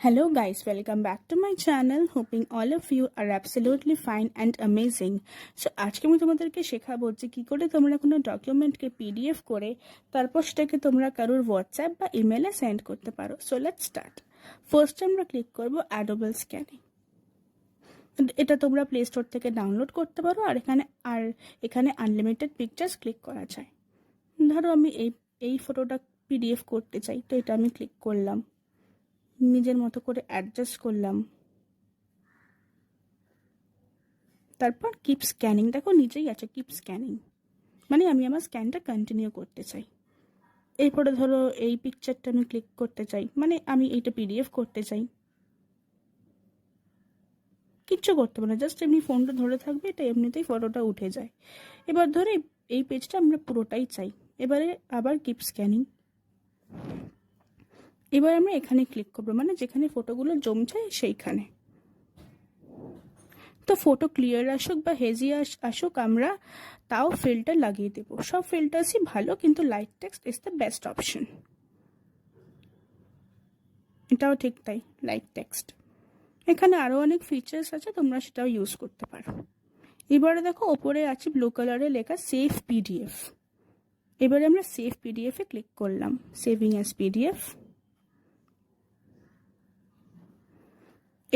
Hello guys, welcome back to my channel. Hoping all of you are absolutely fine and amazing. So আজকে আমি তোমাদেরকে শেখাবো যে কি করে তোমরা কোনো ডকুমেন্টকে পিডিএফ করে তারপর সেটাকে তোমরা কারোর হোয়াটসঅ্যাপ বা ইমেলে সেন্ড করতে পারো। So let's start. ফার্স্ট আমরা ক্লিক করব অ্যাডোবল স্ক্যানিং। এটা তোমরা প্লে স্টোর থেকে ডাউনলোড করতে পারো আর এখানে আনলিমিটেড পিকচার্স ক্লিক করা যায়। ধরো আমি এই ফটোটা পিডিএফ করতে চাই, তো এটা আমি ক্লিক করলাম, নিজের মতো করে অ্যাডজাস্ট করলাম, তারপর কিপ স্ক্যানিং। দেখো নিচেই আছে কিপ স্ক্যানিং, মানে আমি আমার স্ক্যানটা কন্টিনিউ করতে চাই। এরপরে ধরো এই পিকচারটা আমি ক্লিক করতে চাই, মানে আমি এইটা পিডিএফ করতে চাই। কিচ্ছু করতে পারে না, জাস্ট এমনি ফোনটা ধরে থাকবে, এটা এমনিতেই ফটোটা উঠে যায়। এবার ধরে এই পেজটা আমরা পুরোটাই চাই, এবারে আবার কিপ স্ক্যানিং। এবার আমরা এখানে ক্লিক করবো, মানে যেখানে ফটোগুলো জমছে সেইখানে। তো ফটো ক্লিয়ার আসুক বা হেজি আসুক, আমরা তাও ফিল্টার লাগিয়ে দেবো। সব ফিল্টার্সই ভালো, কিন্তু light text is the best option. এটাও ঠিক তাই, লাইট টেক্সট। এখানে আরও অনেক ফিচার্স আছে, তোমরা সেটাও ইউজ করতে পারো। এবারে দেখো ওপরে আছে ব্লু কালারে লেখা সেভ পিডিএফ। এবারে আমরা সেভ পিডিএফে ক্লিক করলাম, সেভিং অ্যাজ পিডিএফ।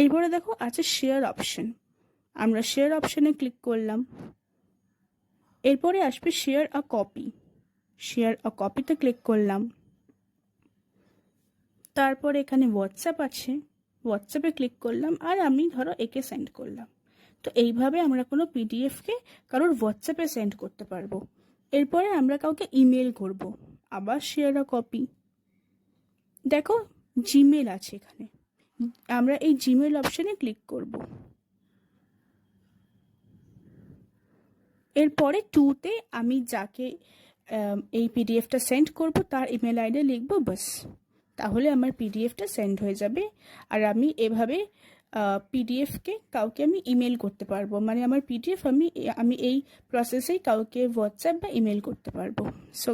এরপরে দেখো আছে শেয়ার অপশন, আমরা শেয়ার অপশনে ক্লিক করলাম। এরপরে আসবে শেয়ার আ কপি, শেয়ার আ কপিতে ক্লিক করলাম। তারপর এখানে হোয়াটসঅ্যাপ আছে, হোয়াটসঅ্যাপে ক্লিক করলাম, আর আমি ধরো একে সেন্ড করলাম। তো এইভাবে আমরা কোনো পিডিএফকে কারোর হোয়াটসঅ্যাপে সেন্ড করতে পারবো। এরপরে আমরা কাউকে ইমেল করব, আবার শেয়ার আ কপি। দেখো জিমেল আছে এখানে, আমরা এই জিমেল অপশনে ক্লিক করব। এরপরে টুতে আমি যাকে এই পিডিএফটা সেন্ড করব তার ইমেল আইডি লিখব, বাস। তাহলে আমার পিডিএফটা সেন্ড হয়ে যাবে। আর আমি এভাবে পিডিএফকে কাউকে আমি ইমেল করতে পারবো, মানে আমার পিডিএফ আমি এই প্রসেসেই কাউকে হোয়াটসঅ্যাপ বা ইমেল করতে পারবো। সো